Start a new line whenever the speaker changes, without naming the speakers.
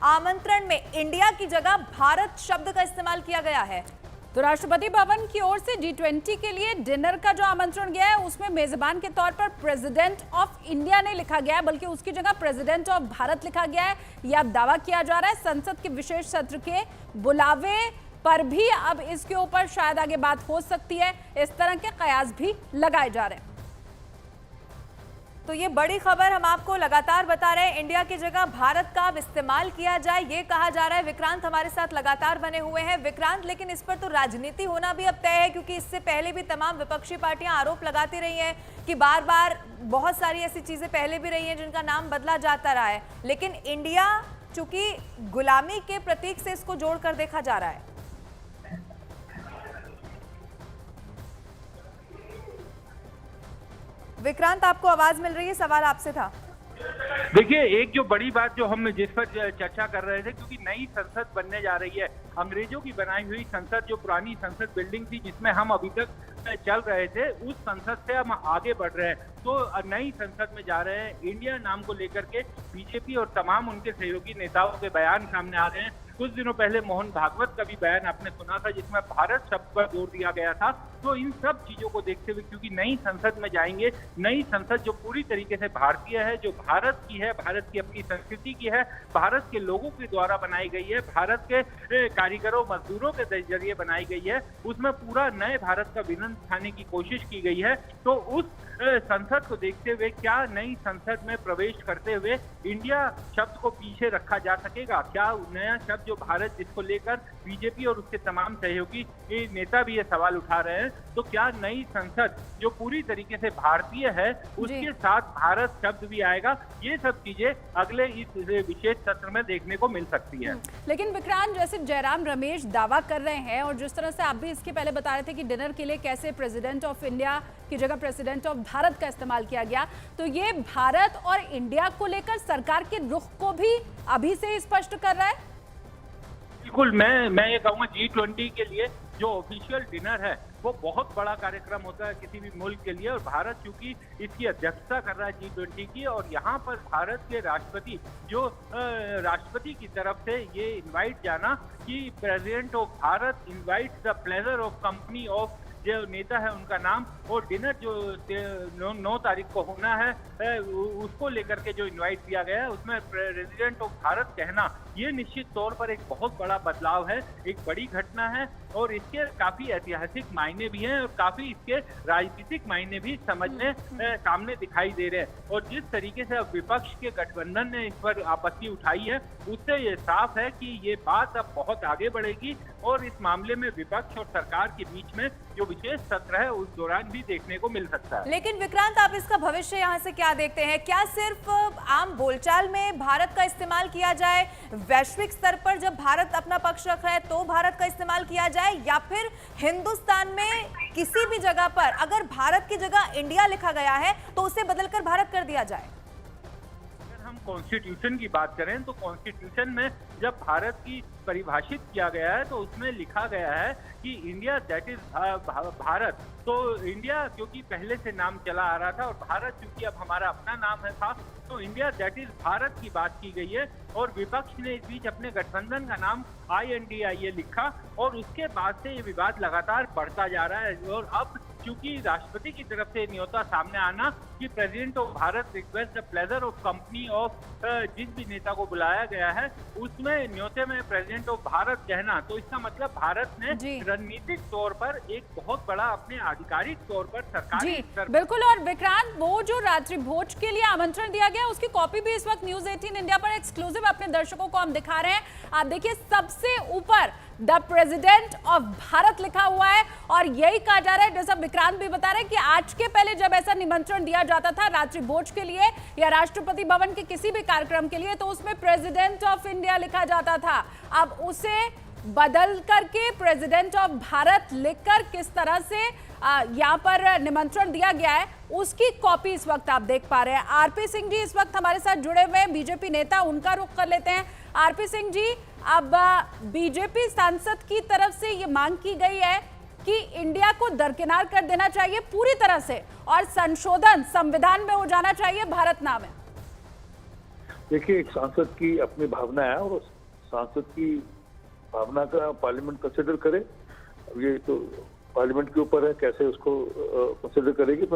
आमंत्रण में इंडिया की जगह भारत शब्द का इस्तेमाल किया गया है। तो राष्ट्रपति भवन की ओर से G20 के लिए डिनर का जो आमंत्रण गया है उसमें मेजबान के तौर पर प्रेसिडेंट ऑफ इंडिया नहीं लिखा गया है, बल्कि उसकी जगह प्रेसिडेंट ऑफ भारत लिखा गया है। यह अब दावा किया जा रहा है। संसद के विशेष सत्र के बुलावे पर भी अब इसके ऊपर शायद आगे बात हो सकती है। इस तरह के कयास भी लगाए जा रहे हैं।
तो ये बड़ी खबर हम आपको लगातार बता रहे हैं, इंडिया की जगह भारत का अब इस्तेमाल किया जाए ये कहा जा रहा है। विक्रांत हमारे साथ लगातार बने हुए हैं। विक्रांत, लेकिन इस पर तो राजनीति होना भी अब तय है, क्योंकि इससे पहले भी तमाम विपक्षी पार्टियां आरोप लगाती रही हैं कि बार बार बहुत सारी ऐसी चीजें पहले भी रही हैं जिनका नाम बदला जाता रहा है, लेकिन इंडिया चूंकि गुलामी के प्रतीक से इसको जोड़कर देखा जा रहा है। विक्रांत, आपको आवाज मिल रही है? सवाल आपसे था।
देखिए, एक जो बड़ी बात जो हम जिस पर चर्चा कर रहे थे, क्योंकि नई संसद बनने जा रही है, अंग्रेजों की बनाई हुई संसद, जो पुरानी संसद बिल्डिंग थी जिसमें हम अभी तक चल रहे थे, उस संसद से हम आगे बढ़ रहे हैं। तो नई संसद में जा रहे हैं। इंडिया नाम को लेकर के बीजेपी और तमाम उनके सहयोगी नेताओं के बयान सामने आ रहे हैं। कुछ दिनों पहले मोहन भागवत का भी बयान आपने सुना था जिसमें भारत शब्द पर जोर दिया गया था। तो इन सब चीजों को देखते हुए, क्योंकि नई संसद में जाएंगे, नई संसद जो पूरी तरीके से भारतीय है, जो भारत की है, भारत की अपनी संस्कृति की है, भारत के लोगों के द्वारा बनाई गई है, भारत के कारीगरों मजदूरों के जरिए बनाई गई है, उसमें पूरा नए भारत का विजन दिखाने की कोशिश की गई है। तो उस संसद को देखते हुए क्या नई संसद में प्रवेश करते हुए इंडिया शब्द को पीछे रखा जा सकेगा? क्या नया शब्द जो भारत, जिसको लेकर बीजेपी और उसके तमाम सहयोगी नेता भी ये सवाल उठा रहे हैं, तो क्या नई संसद जो पूरी तरीके से भारतीय है उसके साथ भारत शब्द भी आएगा? ये सब चीजें अगले इस विशेष सत्र में देखने को मिल सकती है।
लेकिन विक्रांत, जैसे जयराम रमेश दावा कर रहे हैं और जिस तरह से आप भी इसके पहले बता रहे थे कि डिनर के लिए कैसे प्रेसिडेंट ऑफ इंडिया की जगह प्रेसिडेंट ऑफ भारत का इस्तेमाल किया गया, तो ये भारत और इंडिया को लेकर सरकार के रुख को भी अभी से स्पष्ट कर रहा है।
बिल्कुल, मैं ये कहूँगा G20 के लिए जो ऑफिशियल डिनर है वो बहुत बड़ा कार्यक्रम होता है किसी भी मुल्क के लिए, और भारत चूंकि इसकी अध्यक्षता कर रहा है G20 की, और यहाँ पर भारत के राष्ट्रपति जो राष्ट्रपति की तरफ से ये इनवाइट जाना कि president of Bharat invites the pleasure of company of, जो नेता है उनका नाम, और डिनर जो 9 तारीख को होना है उसको लेकर के जो इनवाइट दिया गया है उसमें प्रेसिडेंट ऑफ भारत कहना, ये निश्चित तौर पर एक बहुत बड़ा बदलाव है, एक बड़ी घटना है, और इसके काफी ऐतिहासिक मायने भी हैं और काफी इसके राजनीतिक मायने भी समझने सामने दिखाई दे रहे हैं। और जिस तरीके से अब विपक्ष के गठबंधन ने इस पर आपत्ति उठाई है, उससे ये साफ है कि ये बात अब बहुत आगे बढ़ेगी और इस मामले में विपक्ष और सरकार के बीच में जो विशेष सत्र है उस दौरान भी देखने को मिल सकता है।
लेकिन विक्रांत, आप इसका भविष्य यहाँ से क्या देखते हैं? क्या सिर्फ आम बोलचाल में भारत का इस्तेमाल किया जाए, वैश्विक स्तर पर जब भारत अपना पक्ष रख रहा है तो भारत का इस्तेमाल किया जाए, या फिर हिंदुस्तान में किसी भी जगह पर अगर भारत की जगह इंडिया लिखा गया है तो उसे बदलकर भारत कर दिया जाए?
हम कॉन्स्टिट्यूशन की बात करें तो कॉन्स्टिट्यूशन में जब भारत की परिभाषित किया गया है तो उसमें लिखा गया है कि इंडिया दैट इज भारत। तो इंडिया क्योंकि पहले से नाम चला आ रहा था और भारत क्योंकि अब हमारा अपना नाम है था, तो इंडिया दैट इज भारत की बात की गई है, और विपक्ष ने इस बीच अपने गठबंधन का नाम INDIA लिखा, और उसके बाद से ये विवाद लगातार बढ़ता जा रहा है। और अब क्योंकि राष्ट्रपति की तरफ से न्योता सामने आना कि president of Bharat request the pleasure of company of, जिस भी नेता को बुलाया गया है उसमें न्योते में प्रेसिडेंट ऑफ भारत कहना, तो इसका मतलब भारत ने रणनीतिक तौर पर एक बहुत बड़ा अपने आधिकारिक तौर पर सरकारी
बिल्कुल। और विक्रांत, वो जो रात्रि भोज के लिए आमंत्रण दिया गया उसकी कॉपी भी इस वक्त न्यूज़ 18 इंडिया पर एक्सक्लूसिव अपने दर्शकों को हम दिखा रहे हैं। आप देखिए, सबसे ऊपर द प्रेसिडेंट ऑफ भारत लिखा हुआ है, और यही कहा जा रहा है, जैसा विक्रांत भी बता रहे हैं कि आज के पहले जब ऐसा निमंत्रण दिया जाता था रात्रि भोज के लिए या राष्ट्रपति भवन के किसी भी कार्यक्रम के लिए, तो उसमें प्रेसिडेंट ऑफ इंडिया लिखा जाता था। अब उसे बदल करके प्रेसिडेंट ऑफ भारत लिखकर किस तरह से यहाँ पर निमंत्रण दिया गया है उसकी कॉपी इस वक्त आप देख पा रहे हैं। आरपी सिंह जी इस वक्त हमारे साथ जुड़े हुए हैं, बीजेपी नेता, उनका रुख कर लेते हैं। आरपी सिंह जी, अब बीजेपी सांसद की तरफ से ये मांग की गई है कि इंडिया को दरकिनार कर देना चाहिए पूरी तरह से और संशोधन संविधान में हो जाना चाहिए भारत नाम है।
देखिए, एक सांसद की अपनी भावना है और उस सांसद की भावना का पार्लियामेंट कंसिडर करे। अब ये तो पार्लियामेंट के ऊपर है कैसे उसको कंसिडर करेगी।